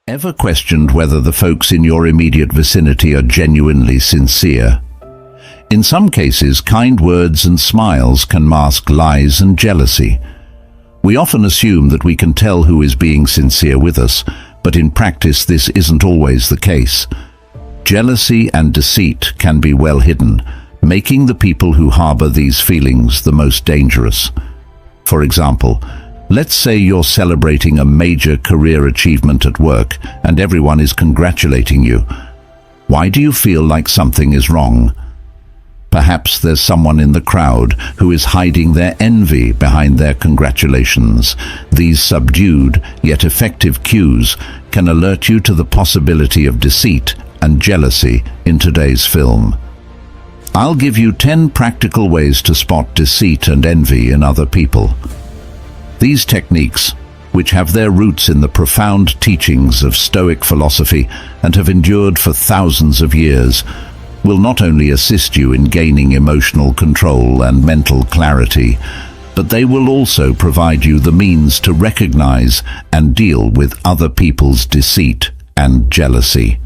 Ever questioned whether the folks in your immediate vicinity are genuinely sincere? In some cases, kind words and smiles can mask lies and jealousy. We often assume that we can tell who is being sincere with us, but in practice this isn't always the case. Jealousy and deceit can be well hidden, making the people who harbor these feelings the most dangerous. For example, let's say you're celebrating a major career achievement at work and everyone is congratulating you. Why do you feel like something is wrong? Perhaps there's someone in the crowd who is hiding their envy behind their congratulations. These subdued yet effective cues can alert you to the possibility of deceit and jealousy in today's film. I'll give you 10 practical ways to spot deceit and envy in other people. These techniques, which have their roots in the profound teachings of Stoic philosophy and have endured for thousands of years, will not only assist you in gaining emotional control and mental clarity, but they will also provide you the means to recognize and deal with other people's deceit and jealousy.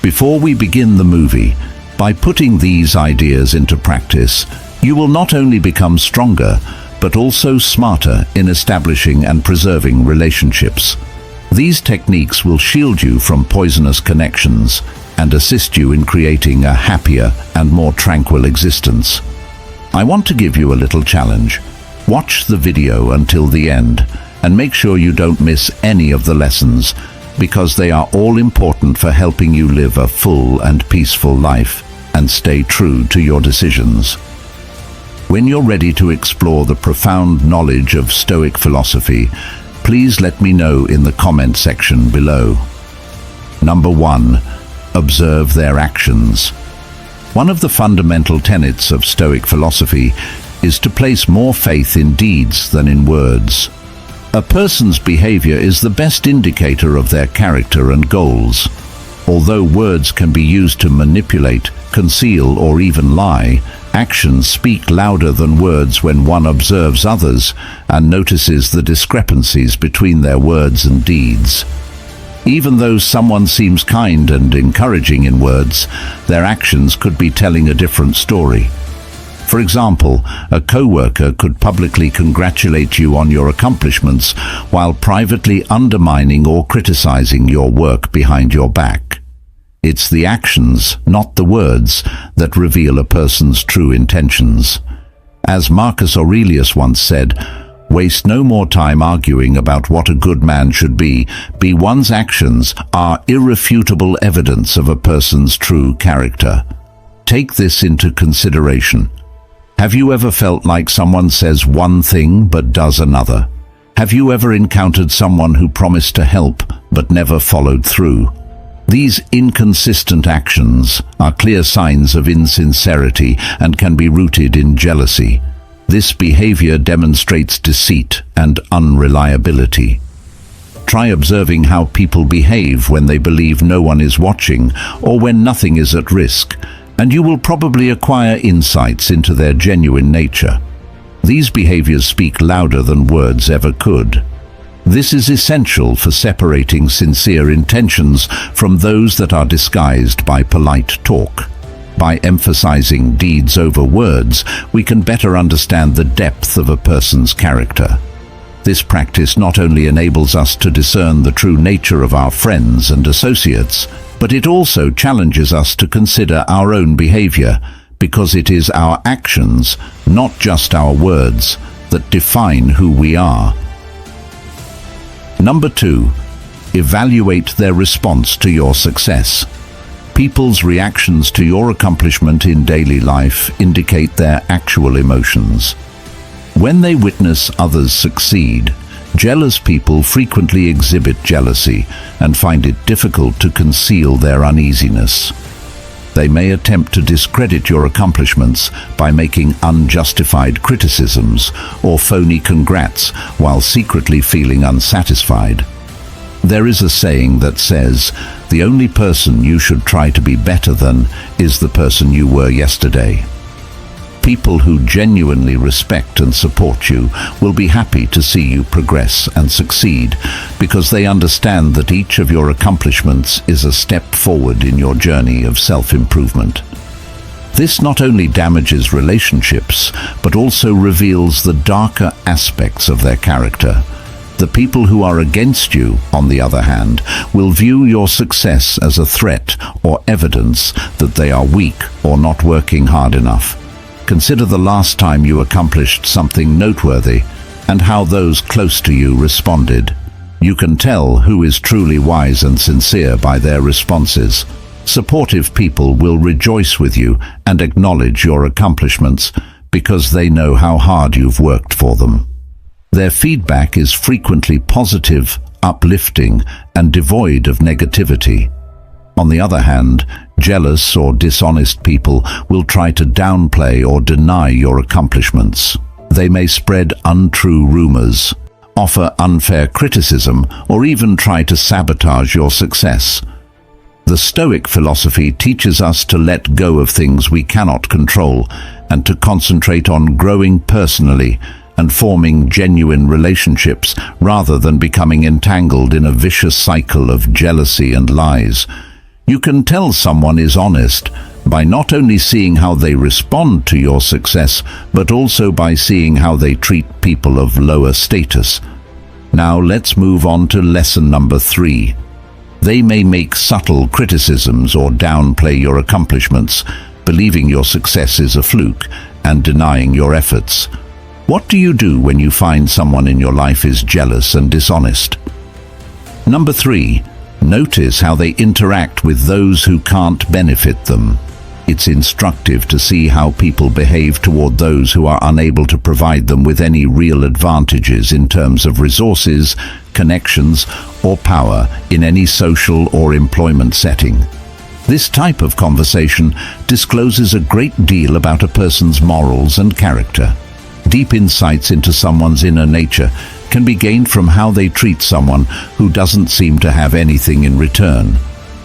Before we begin the movie, by putting these ideas into practice, you will not only become stronger, but also smarter in establishing and preserving relationships. These techniques will shield you from poisonous connections and assist you in creating a happier and more tranquil existence. I want to give you a little challenge. Watch the video until the end and make sure you don't miss any of the lessons, because they are all important for helping you live a full and peaceful life and stay true to your decisions. When you're ready to explore the profound knowledge of Stoic philosophy, please let me know in the comment section below. Number 1. Observe their actions. One of the fundamental tenets of Stoic philosophy is to place more faith in deeds than in words. A person's behavior is the best indicator of their character and goals. Although words can be used to manipulate, conceal, or even lie, actions speak louder than words when one observes others and notices the discrepancies between their words and deeds. Even though someone seems kind and encouraging in words, their actions could be telling a different story. For example, a co-worker could publicly congratulate you on your accomplishments while privately undermining or criticizing your work behind your back. It's the actions, not the words, that reveal a person's true intentions. As Marcus Aurelius once said, "Waste no more time arguing about what a good man should be. One's actions are irrefutable evidence of a person's true character." Take this into consideration. Have you ever felt like someone says one thing but does another? Have you ever encountered someone who promised to help but never followed through? These inconsistent actions are clear signs of insincerity and can be rooted in jealousy. This behavior demonstrates deceit and unreliability. Try observing how people behave when they believe no one is watching or when nothing is at risk, and you will probably acquire insights into their genuine nature. These behaviors speak louder than words ever could. This is essential for separating sincere intentions from those that are disguised by polite talk. By emphasizing deeds over words, we can better understand the depth of a person's character. This practice not only enables us to discern the true nature of our friends and associates, but it also challenges us to consider our own behavior, because it is our actions, not just our words, that define who we are. Number 2. Evaluate their response to your success. People's reactions to your accomplishment in daily life indicate their actual emotions. When they witness others succeed, jealous people frequently exhibit jealousy and find it difficult to conceal their uneasiness. They may attempt to discredit your accomplishments by making unjustified criticisms or phony congrats while secretly feeling unsatisfied. There is a saying that says, "The only person you should try to be better than is the person you were yesterday." People who genuinely respect and support you will be happy to see you progress and succeed because they understand that each of your accomplishments is a step forward in your journey of self-improvement. This not only damages relationships, but also reveals the darker aspects of their character. The people who are against you, on the other hand, will view your success as a threat or evidence that they are weak or not working hard enough. Consider the last time you accomplished something noteworthy and how those close to you responded. You can tell who is truly wise and sincere by their responses. Supportive people will rejoice with you and acknowledge your accomplishments because they know how hard you've worked for them. Their feedback is frequently positive, uplifting, and devoid of negativity. On the other hand, jealous or dishonest people will try to downplay or deny your accomplishments. They may spread untrue rumors, offer unfair criticism, or even try to sabotage your success. The Stoic philosophy teaches us to let go of things we cannot control and to concentrate on growing personally and forming genuine relationships rather than becoming entangled in a vicious cycle of jealousy and lies. You can tell someone is honest by not only seeing how they respond to your success, but also by seeing how they treat people of lower status. Now let's move on to lesson number 3. They may make subtle criticisms or downplay your accomplishments, believing your success is a fluke and denying your efforts. What do you do when you find someone in your life is jealous and dishonest? Number 3. Notice how they interact with those who can't benefit them. It's instructive to see how people behave toward those who are unable to provide them with any real advantages in terms of resources, connections, or power in any social or employment setting. This type of conversation discloses a great deal about a person's morals and character. Deep insights into someone's inner nature can be gained from how they treat someone who doesn't seem to have anything in return.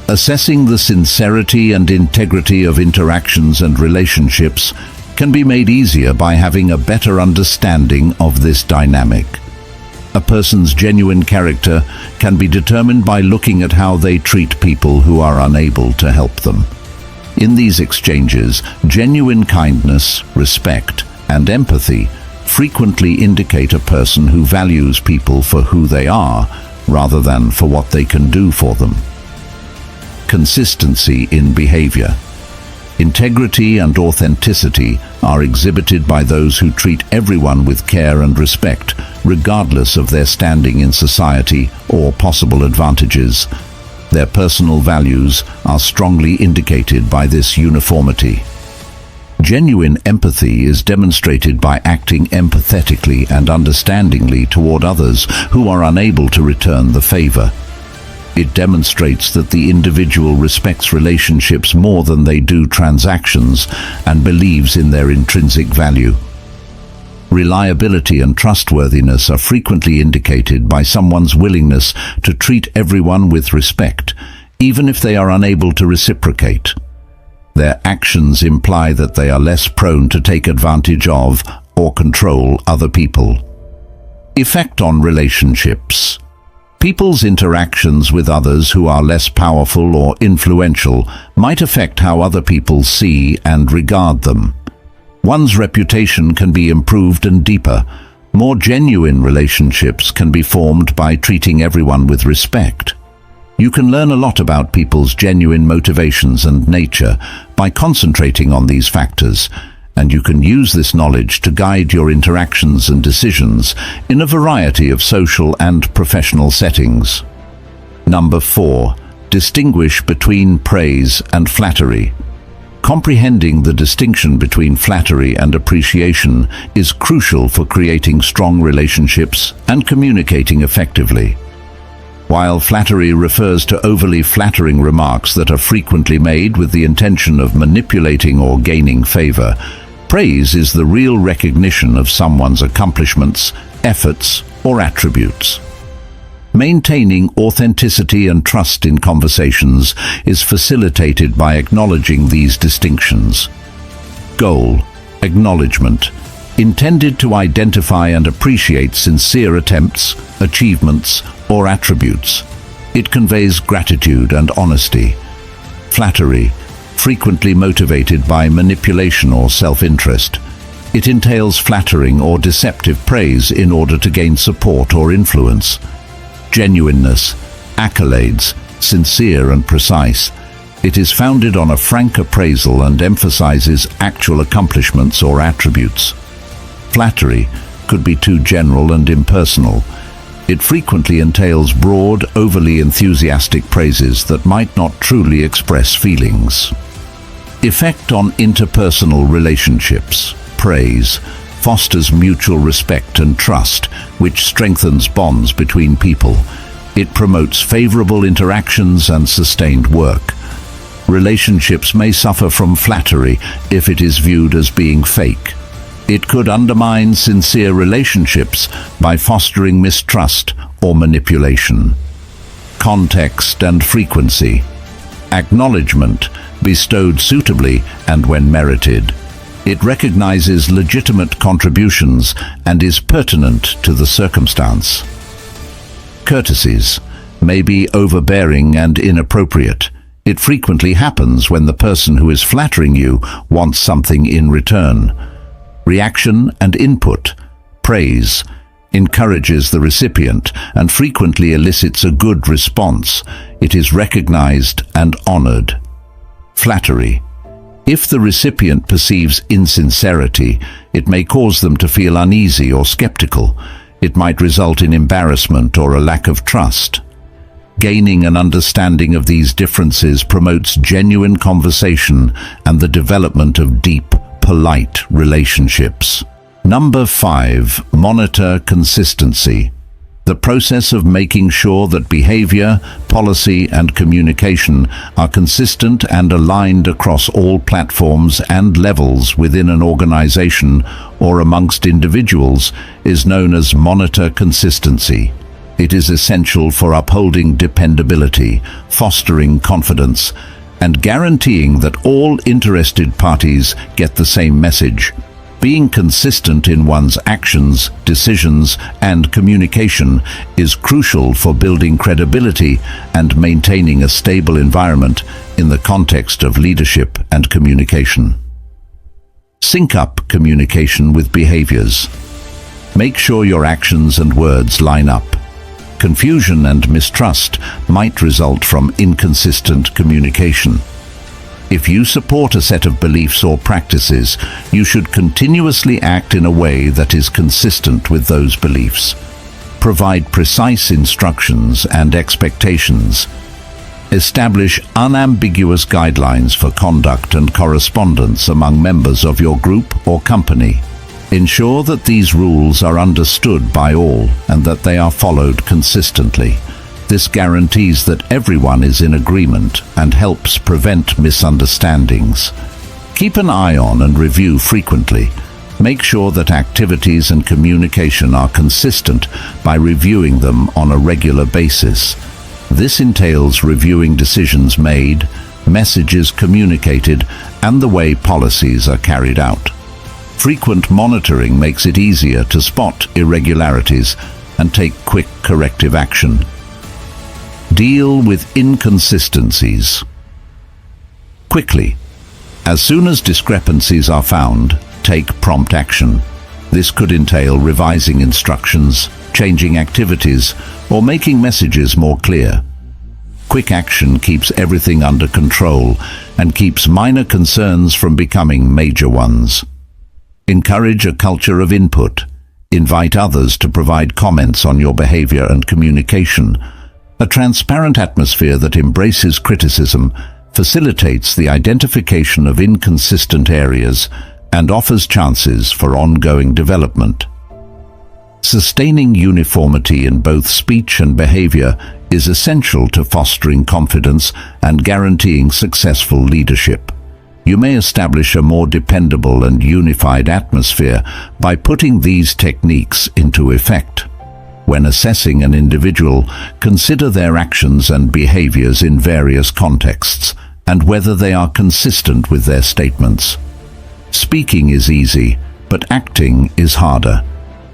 Assessing the sincerity and integrity of interactions and relationships can be made easier by having a better understanding of this dynamic. A person's genuine character can be determined by looking at how they treat people who are unable to help them. In these exchanges, genuine kindness, respect, and empathy frequently indicate a person who values people for who they are rather than for what they can do for them. Consistency in behavior. Integrity and authenticity are exhibited by those who treat everyone with care and respect, regardless of their standing in society or possible advantages. Their personal values are strongly indicated by this uniformity. Genuine empathy is demonstrated by acting empathetically and understandingly toward others who are unable to return the favor. It demonstrates that the individual respects relationships more than they do transactions and believes in their intrinsic value. Reliability and trustworthiness are frequently indicated by someone's willingness to treat everyone with respect, even if they are unable to reciprocate. Their actions imply that they are less prone to take advantage of or control other people. Effect on relationships. People's interactions with others who are less powerful or influential might affect how other people see and regard them. One's reputation can be improved and deeper. More genuine relationships can be formed by treating everyone with respect. You can learn a lot about people's genuine motivations and nature by concentrating on these factors, and you can use this knowledge to guide your interactions and decisions in a variety of social and professional settings. Number 4. Distinguish between praise and flattery. Comprehending the distinction between flattery and appreciation is crucial for creating strong relationships and communicating effectively. While flattery refers to overly flattering remarks that are frequently made with the intention of manipulating or gaining favor, praise is the real recognition of someone's accomplishments, efforts, or attributes. Maintaining authenticity and trust in conversations is facilitated by acknowledging these distinctions. Goal: Acknowledgement, intended to identify and appreciate sincere attempts, achievements, or attributes. It conveys gratitude and honesty. Flattery, frequently motivated by manipulation or self-interest. It entails flattering or deceptive praise in order to gain support or influence. Genuineness, accolades, sincere and precise. It is founded on a frank appraisal and emphasizes actual accomplishments or attributes. Flattery could be too general and impersonal. It frequently entails broad, overly enthusiastic praises that might not truly express feelings. Effect on interpersonal relationships. Praise fosters mutual respect and trust, which strengthens bonds between people. It promotes favorable interactions and sustained work. Relationships may suffer from flattery if it is viewed as being fake. It could undermine sincere relationships by fostering mistrust or manipulation. Context and frequency. Acknowledgement, bestowed suitably and when merited. It recognizes legitimate contributions and is pertinent to the circumstance. Courtesies may be overbearing and inappropriate. It frequently happens when the person who is flattering you wants something in return. Reaction and input. Praise encourages the recipient and frequently elicits a good response. It is recognized and honored. Flattery. If the recipient perceives insincerity, it may cause them to feel uneasy or skeptical. It might result in embarrassment or a lack of trust. Gaining an understanding of these differences promotes genuine conversation and the development of deep, polite relationships. Number 5, monitor consistency. The process of making sure that behavior, policy, and communication are consistent and aligned across all platforms and levels within an organization or amongst individuals is known as monitor consistency. It is essential for upholding dependability, fostering confidence, and guaranteeing that all interested parties get the same message. Being consistent in one's actions, decisions, and communication is crucial for building credibility and maintaining a stable environment in the context of leadership and communication. Sync up communication with behaviors. Make sure your actions and words line up. Confusion and mistrust might result from inconsistent communication. If you support a set of beliefs or practices, you should continuously act in a way that is consistent with those beliefs. Provide precise instructions and expectations. Establish unambiguous guidelines for conduct and correspondence among members of your group or company. Ensure that these rules are understood by all and that they are followed consistently. This guarantees that everyone is in agreement and helps prevent misunderstandings. Keep an eye on and review frequently. Make sure that activities and communication are consistent by reviewing them on a regular basis. This entails reviewing decisions made, messages communicated, and the way policies are carried out. Frequent monitoring makes it easier to spot irregularities and take quick corrective action. Deal with inconsistencies quickly. As soon as discrepancies are found, take prompt action. This could entail revising instructions, changing activities, or making messages more clear. Quick action keeps everything under control and keeps minor concerns from becoming major ones. Encourage a culture of input. Invite others to provide comments on your behavior and communication. A transparent atmosphere that embraces criticism facilitates the identification of inconsistent areas and offers chances for ongoing development. Sustaining uniformity in both speech and behavior is essential to fostering confidence and guaranteeing successful leadership. You may establish a more dependable and unified atmosphere by putting these techniques into effect. When assessing an individual, consider their actions and behaviors in various contexts and whether they are consistent with their statements. Speaking is easy, but acting is harder.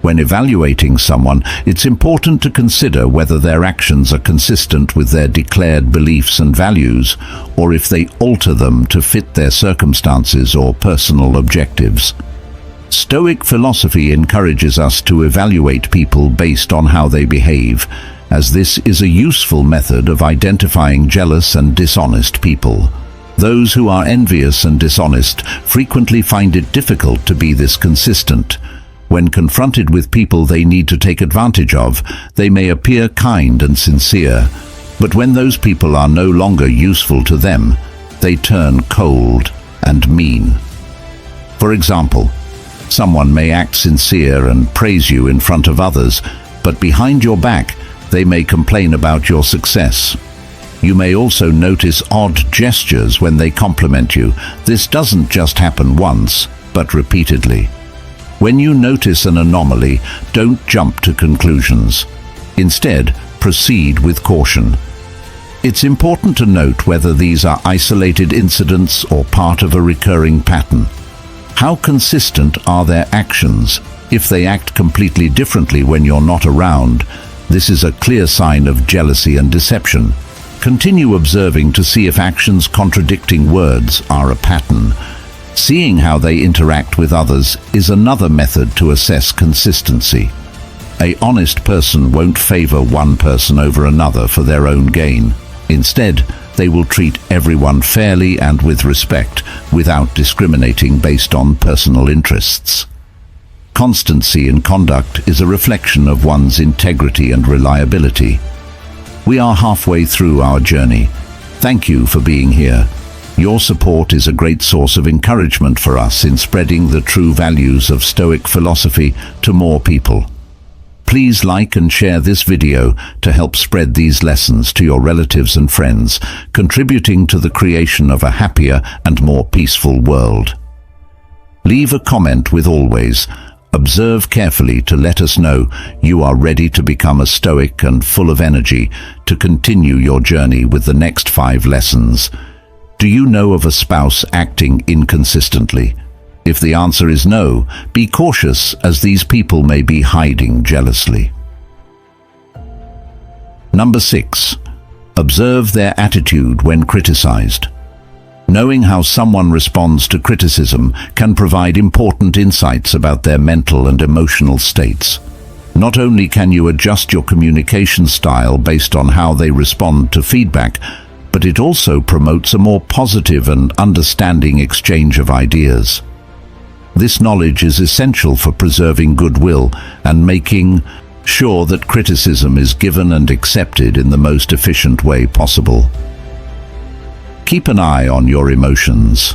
When evaluating someone, it's important to consider whether their actions are consistent with their declared beliefs and values, or if they alter them to fit their circumstances or personal objectives. Stoic philosophy encourages us to evaluate people based on how they behave, as this is a useful method of identifying jealous and dishonest people. Those who are envious and dishonest frequently find it difficult to be this consistent. When confronted with people they need to take advantage of, they may appear kind and sincere, but when those people are no longer useful to them, they turn cold and mean. For example, someone may act sincere and praise you in front of others, but behind your back, they may complain about your success. You may also notice odd gestures when they compliment you. This doesn't just happen once, but repeatedly. When you notice an anomaly, don't jump to conclusions. Instead, proceed with caution. It's important to note whether these are isolated incidents or part of a recurring pattern. How consistent are their actions? If they act completely differently when you're not around, this is a clear sign of jealousy and deception. Continue observing to see if actions contradicting words are a pattern. Seeing how they interact with others is another method to assess consistency. An honest person won't favor one person over another for their own gain. Instead, they will treat everyone fairly and with respect, without discriminating based on personal interests. Constancy in conduct is a reflection of one's integrity and reliability. We are halfway through our journey. Thank you for being here. Your support is a great source of encouragement for us in spreading the true values of Stoic philosophy to more people. Please like and share this video to help spread these lessons to your relatives and friends, contributing to the creation of a happier and more peaceful world. Leave a comment with always. Observe carefully to let us know you are ready to become a Stoic and full of energy to continue your journey with the next 5 lessons. Do you know of a spouse acting inconsistently? If the answer is no, be cautious, as these people may be hiding jealously. Number 6. Observe their attitude when criticized. Knowing how someone responds to criticism can provide important insights about their mental and emotional states. Not only can you adjust your communication style based on how they respond to feedback, but it also promotes a more positive and understanding exchange of ideas. This knowledge is essential for preserving goodwill and making sure that criticism is given and accepted in the most efficient way possible. Keep an eye on your emotions.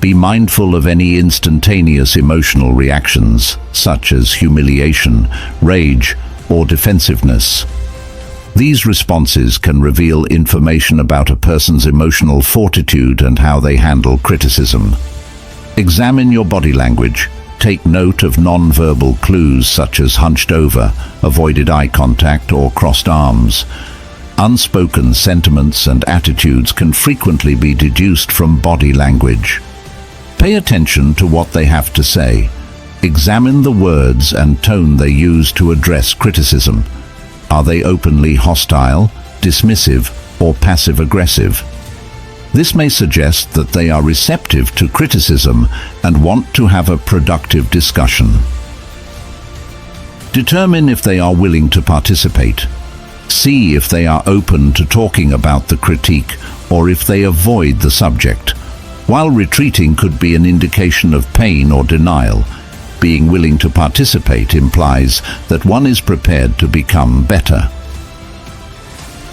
Be mindful of any instantaneous emotional reactions, such as humiliation, rage, or defensiveness. These responses can reveal information about a person's emotional fortitude and how they handle criticism. Examine your body language. Take note of non-verbal clues such as hunched over, avoided eye contact, or crossed arms. Unspoken sentiments and attitudes can frequently be deduced from body language. Pay attention to what they have to say. Examine the words and tone they use to address criticism. Are they openly hostile, dismissive, or passive-aggressive? This may suggest that they are receptive to criticism and want to have a productive discussion. Determine if they are willing to participate. See if they are open to talking about the critique or if they avoid the subject. While retreating could be an indication of pain or denial, being willing to participate implies that one is prepared to become better.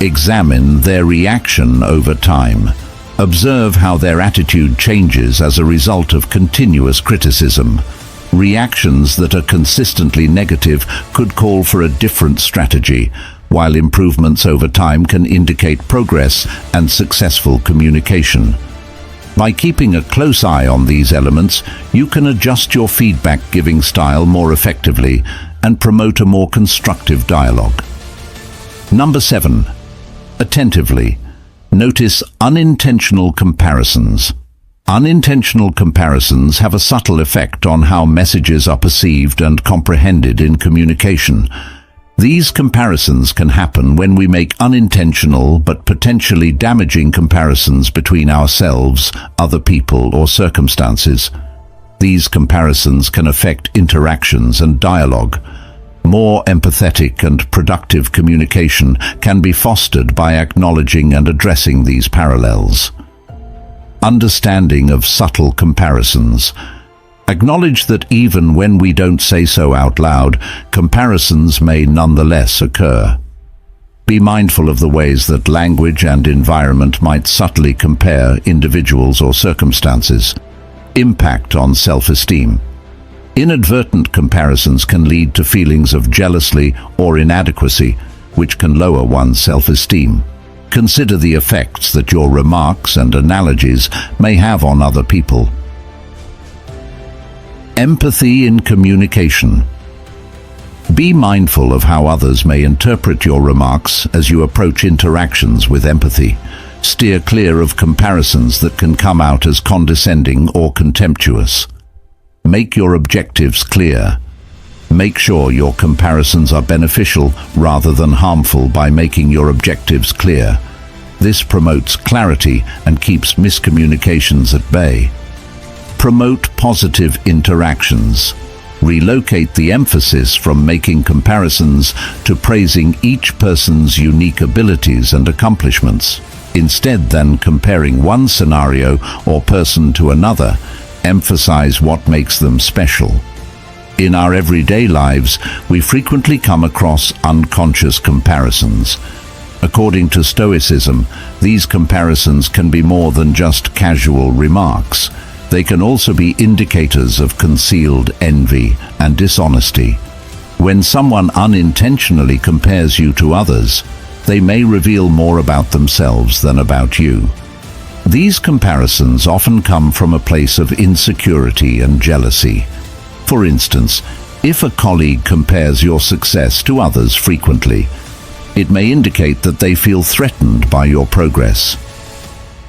Examine their reaction over time. Observe how their attitude changes as a result of continuous criticism. Reactions that are consistently negative could call for a different strategy, while improvements over time can indicate progress and successful communication. By keeping a close eye on these elements, you can adjust your feedback-giving style more effectively and promote a more constructive dialogue. Number 7. Attentively. Notice unintentional comparisons. Unintentional comparisons have a subtle effect on how messages are perceived and comprehended in communication. These comparisons can happen when we make unintentional but potentially damaging comparisons between ourselves, other people, or circumstances. These comparisons can affect interactions and dialogue. More empathetic and productive communication can be fostered by acknowledging and addressing these parallels. Understanding of subtle comparisons. Acknowledge that even when we don't say so out loud, comparisons may nonetheless occur. Be mindful of the ways that language and environment might subtly compare individuals or circumstances. Impact on self-esteem. Inadvertent comparisons can lead to feelings of jealousy or inadequacy, which can lower one's self-esteem. Consider the effects that your remarks and analogies may have on other people. Empathy in communication. Be mindful of how others may interpret your remarks as you approach interactions with empathy. Steer clear of comparisons that can come out as condescending or contemptuous. Make your objectives clear. Make sure your comparisons are beneficial rather than harmful by making your objectives clear. This promotes clarity and keeps miscommunications at bay. Promote positive interactions. Relocate the emphasis from making comparisons to praising each person's unique abilities and accomplishments. Instead than comparing one scenario or person to another, emphasize what makes them special. In our everyday lives, we frequently come across unconscious comparisons. According to Stoicism, these comparisons can be more than just casual remarks. They can also be indicators of concealed envy and dishonesty. When someone unintentionally compares you to others, they may reveal more about themselves than about you. These comparisons often come from a place of insecurity and jealousy. For instance, if a colleague compares your success to others frequently, it may indicate that they feel threatened by your progress.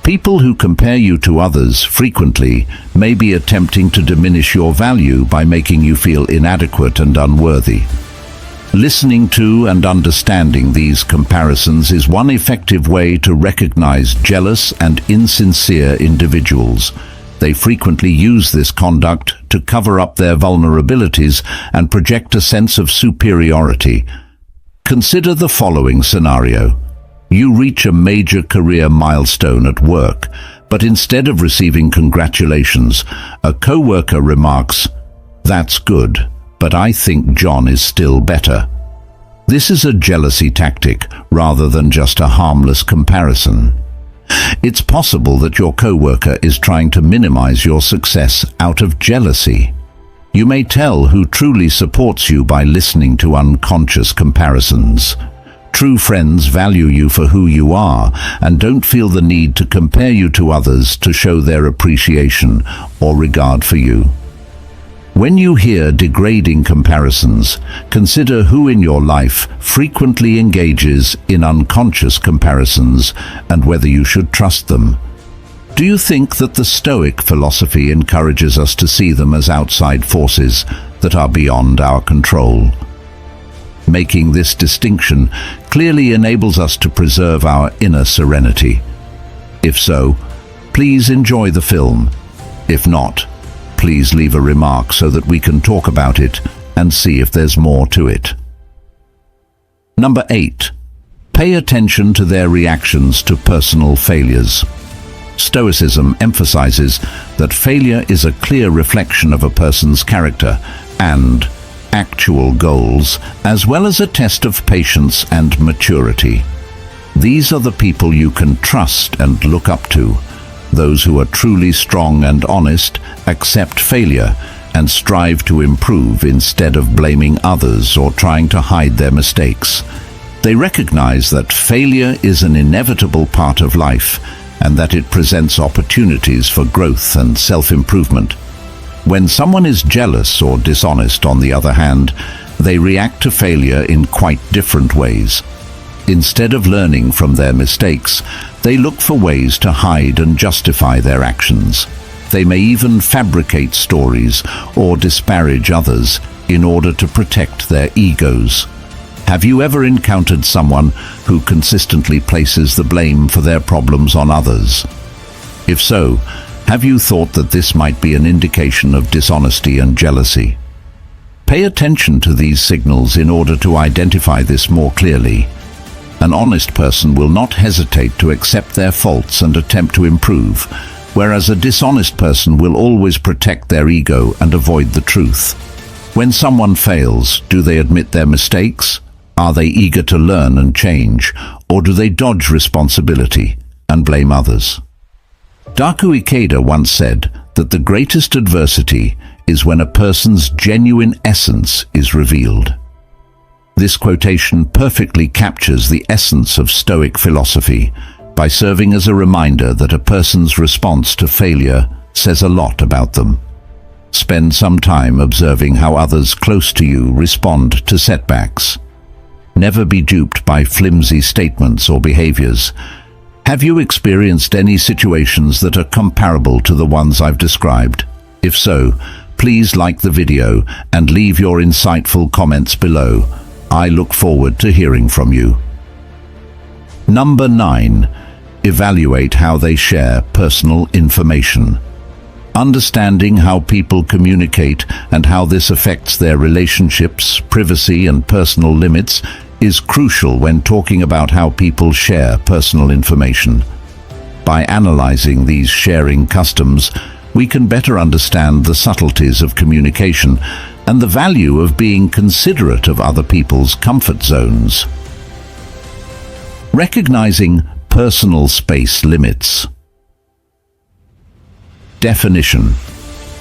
People who compare you to others frequently may be attempting to diminish your value by making you feel inadequate and unworthy. Listening to and understanding these comparisons is one effective way to recognize jealous and insincere individuals. They frequently use this conduct to cover up their vulnerabilities and project a sense of superiority. Consider the following scenario. You reach a major career milestone at work, but instead of receiving congratulations, a co-worker remarks, "That's good, but I think John is still better." This is a jealousy tactic rather than just a harmless comparison. It's possible that your co-worker is trying to minimize your success out of jealousy. You may tell who truly supports you by listening to unconscious comparisons. True friends value you for who you are and don't feel the need to compare you to others to show their appreciation or regard for you. When you hear degrading comparisons, consider who in your life frequently engages in unconscious comparisons and whether you should trust them. Do you think that the Stoic philosophy encourages us to see them as outside forces that are beyond our control? Making this distinction clearly enables us to preserve our inner serenity. If so, please enjoy the film. If not, please leave a remark so that we can talk about it and see if there's more to it. Number 8. Pay attention to their reactions to personal failures. Stoicism emphasizes that failure is a clear reflection of a person's character and actual goals, as well as a test of patience and maturity. These are the people you can trust and look up to. Those who are truly strong and honest accept failure and strive to improve instead of blaming others or trying to hide their mistakes. They recognize that failure is an inevitable part of life and that it presents opportunities for growth and self-improvement. When someone is jealous or dishonest, on the other hand, they react to failure in quite different ways. Instead of learning from their mistakes, they look for ways to hide and justify their actions. They may even fabricate stories or disparage others in order to protect their egos. Have you ever encountered someone who consistently places the blame for their problems on others? If so, have you thought that this might be an indication of dishonesty and jealousy? Pay attention to these signals in order to identify this more clearly. An honest person will not hesitate to accept their faults and attempt to improve, whereas a dishonest person will always protect their ego and avoid the truth. When someone fails, do they admit their mistakes? Are they eager to learn and change, or do they dodge responsibility and blame others? Daku Ikeda once said that the greatest adversity is when a person's genuine essence is revealed. This quotation perfectly captures the essence of Stoic philosophy by serving as a reminder that a person's response to failure says a lot about them. Spend some time observing how others close to you respond to setbacks. Never be duped by flimsy statements or behaviors. Have you experienced any situations that are comparable to the ones I've described? If so, please like the video and leave your insightful comments below. I look forward to hearing from you. Number 9. Evaluate how they share personal information. Understanding how people communicate and how this affects their relationships, privacy, and personal limits is crucial when talking about how people share personal information. By analyzing these sharing customs, we can better understand the subtleties of communication and the value of being considerate of other people's comfort zones. Recognizing personal space limits. Definition: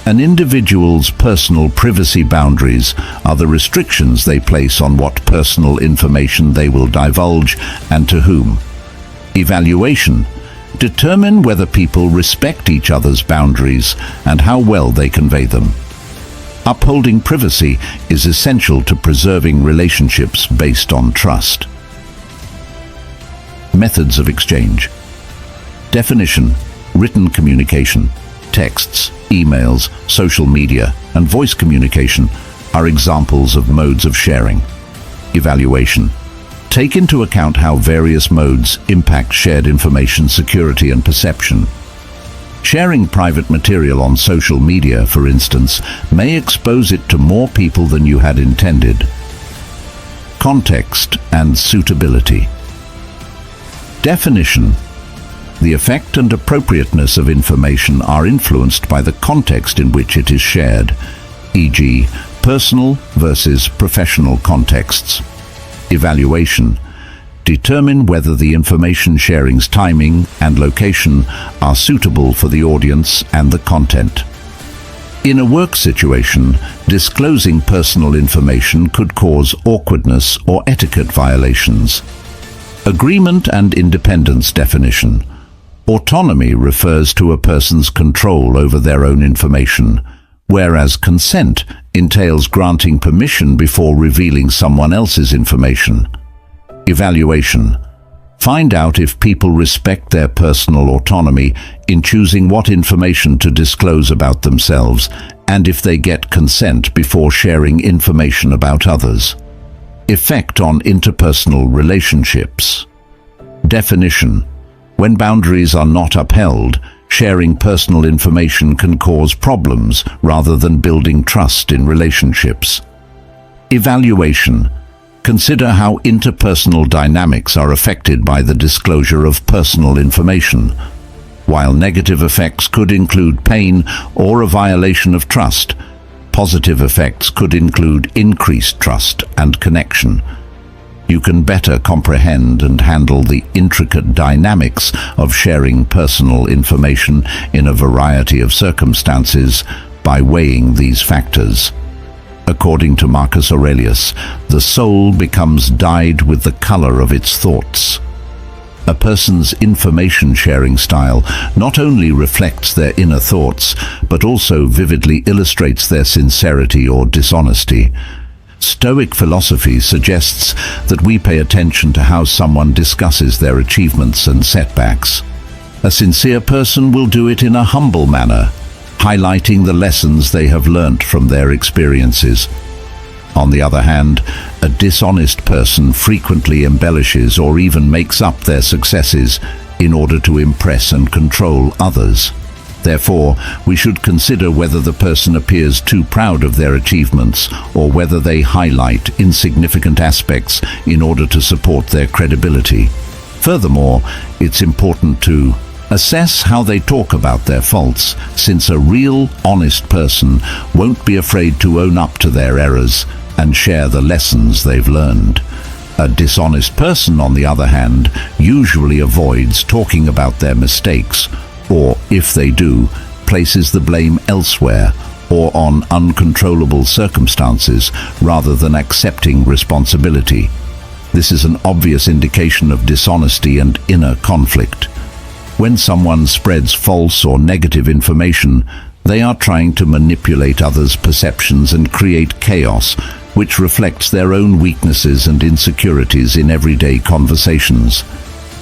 an individual's personal privacy boundaries are the restrictions they place on what personal information they will divulge and to whom. Evaluation: determine whether people respect each other's boundaries and how well they convey them. Upholding privacy is essential to preserving relationships based on trust. Methods of exchange. Definition: written communication. Texts, emails, social media, and voice communication are examples of modes of sharing. Evaluation: take into account how various modes impact shared information security and perception. Sharing private material on social media, for instance, may expose it to more people than you had intended. Context and suitability. Definition: the effect and appropriateness of information are influenced by the context in which it is shared, e.g., personal versus professional contexts. Evaluation: determine whether the information sharing's timing and location are suitable for the audience and the content. In a work situation, disclosing personal information could cause awkwardness or etiquette violations. Agreement and independence definition. Autonomy refers to a person's control over their own information, whereas consent entails granting permission before revealing someone else's information. Evaluation: find out if people respect their personal autonomy in choosing what information to disclose about themselves and if they get consent before sharing information about others. Effect on interpersonal relationships. Definition: when boundaries are not upheld, sharing personal information can cause problems rather than building trust in relationships. Evaluation: consider how interpersonal dynamics are affected by the disclosure of personal information. While negative effects could include pain or a violation of trust, positive effects could include increased trust and connection. You can better comprehend and handle the intricate dynamics of sharing personal information in a variety of circumstances by weighing these factors. According to Marcus Aurelius, the soul becomes dyed with the color of its thoughts. A person's information-sharing style not only reflects their inner thoughts, but also vividly illustrates their sincerity or dishonesty. Stoic philosophy suggests that we pay attention to how someone discusses their achievements and setbacks. A sincere person will do it in a humble manner, highlighting the lessons they have learnt from their experiences. On the other hand, a dishonest person frequently embellishes or even makes up their successes in order to impress and control others. Therefore, we should consider whether the person appears too proud of their achievements or whether they highlight insignificant aspects in order to support their credibility. Furthermore, it's important to assess how they talk about their faults, since a real, honest person won't be afraid to own up to their errors and share the lessons they've learned. A dishonest person, on the other hand, usually avoids talking about their mistakes, or, if they do, places the blame elsewhere or on uncontrollable circumstances rather than accepting responsibility. This is an obvious indication of dishonesty and inner conflict. When someone spreads false or negative information, they are trying to manipulate others' perceptions and create chaos, which reflects their own weaknesses and insecurities in everyday conversations.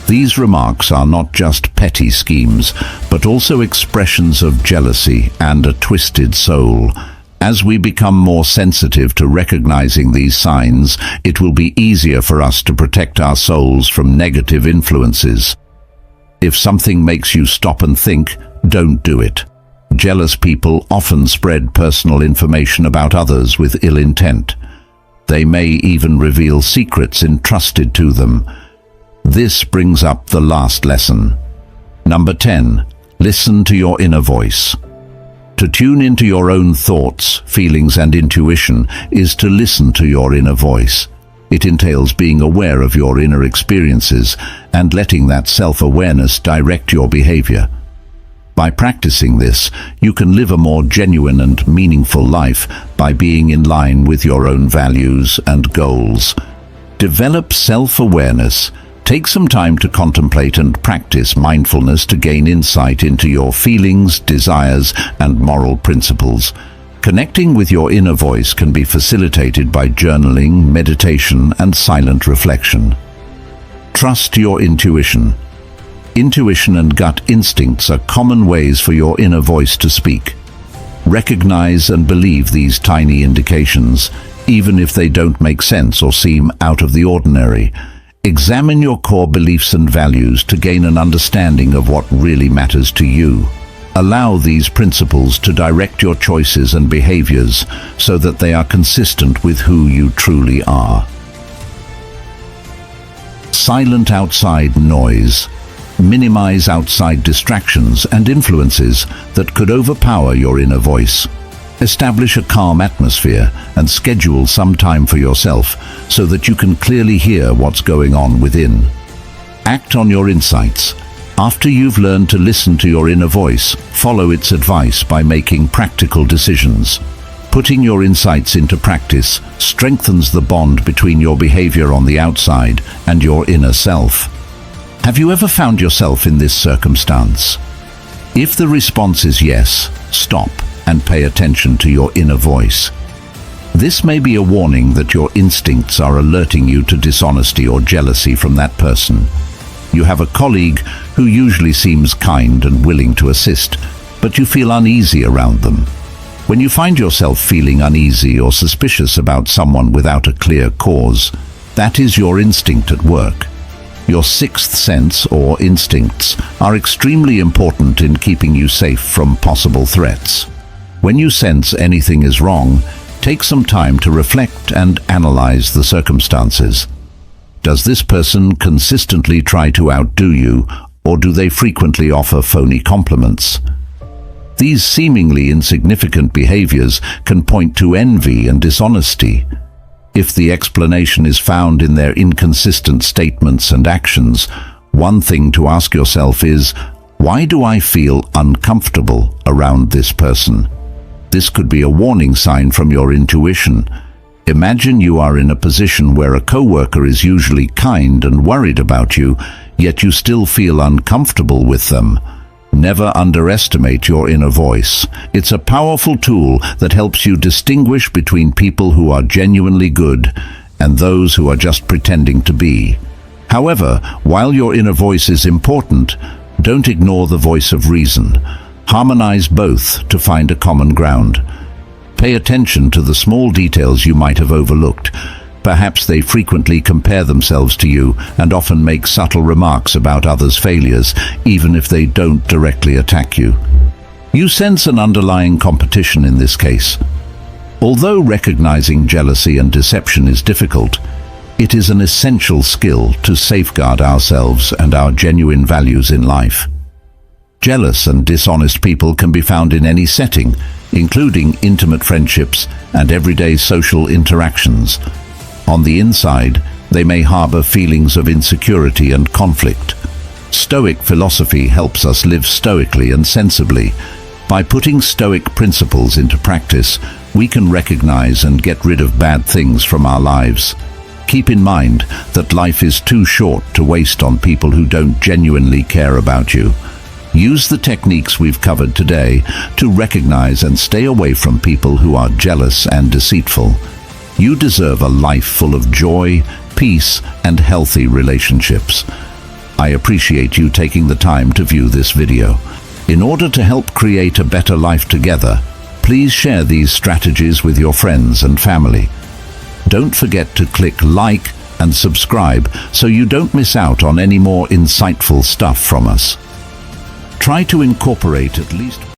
These remarks are not just petty schemes, but also expressions of jealousy and a twisted soul. As we become more sensitive to recognizing these signs, it will be easier for us to protect our souls from negative influences. If something makes you stop and think, don't do it. Jealous people often spread personal information about others with ill intent. They may even reveal secrets entrusted to them. This brings up the last lesson. Number 10. Listen to your inner voice. To tune into your own thoughts, feelings, and intuition is to listen to your inner voice. It entails being aware of your inner experiences and letting that self-awareness direct your behavior. By practicing this, you can live a more genuine and meaningful life by being in line with your own values and goals. Develop self-awareness. Take some time to contemplate and practice mindfulness to gain insight into your feelings, desires, and moral principles. Connecting with your inner voice can be facilitated by journaling, meditation, and silent reflection. Trust your intuition. Intuition and gut instincts are common ways for your inner voice to speak. Recognize and believe these tiny indications, even if they don't make sense or seem out of the ordinary. Examine your core beliefs and values to gain an understanding of what really matters to you. Allow these principles to direct your choices and behaviors so that they are consistent with who you truly are. Silent outside noise. Minimize outside distractions and influences that could overpower your inner voice. Establish a calm atmosphere and schedule some time for yourself so that you can clearly hear what's going on within. Act on your insights. After you've learned to listen to your inner voice, follow its advice by making practical decisions. Putting your insights into practice strengthens the bond between your behavior on the outside and your inner self. Have you ever found yourself in this circumstance? If the response is yes, stop and pay attention to your inner voice. This may be a warning that your instincts are alerting you to dishonesty or jealousy from that person. You have a colleague who usually seems kind and willing to assist, but you feel uneasy around them. When you find yourself feeling uneasy or suspicious about someone without a clear cause, that is your instinct at work. Your sixth sense or instincts are extremely important in keeping you safe from possible threats. When you sense anything is wrong, take some time to reflect and analyze the circumstances. Does this person consistently try to outdo you, or do they frequently offer phony compliments? These seemingly insignificant behaviors can point to envy and dishonesty. If the explanation is found in their inconsistent statements and actions, one thing to ask yourself is, why do I feel uncomfortable around this person? This could be a warning sign from your intuition. Imagine you are in a position where a coworker is usually kind and worried about you, yet you still feel uncomfortable with them. Never underestimate your inner voice. It's a powerful tool that helps you distinguish between people who are genuinely good and those who are just pretending to be. However, while your inner voice is important, don't ignore the voice of reason. Harmonize both to find a common ground. Pay attention to the small details you might have overlooked. Perhaps they frequently compare themselves to you and often make subtle remarks about others' failures, even if they don't directly attack you. You sense an underlying competition in this case. Although recognizing jealousy and deception is difficult, it is an essential skill to safeguard ourselves and our genuine values in life. Jealous and dishonest people can be found in any setting, including intimate friendships and everyday social interactions. On the inside, they may harbor feelings of insecurity and conflict. Stoic philosophy helps us live stoically and sensibly. By putting Stoic principles into practice, we can recognize and get rid of bad things from our lives. Keep in mind that life is too short to waste on people who don't genuinely care about you. Use the techniques we've covered today to recognize and stay away from people who are jealous and deceitful. You deserve a life full of joy, peace, and healthy relationships. I appreciate you taking the time to view this video. In order to help create a better life together, please share these strategies with your friends and family. Don't forget to click like and subscribe so you don't miss out on any more insightful stuff from us. Try to incorporate at least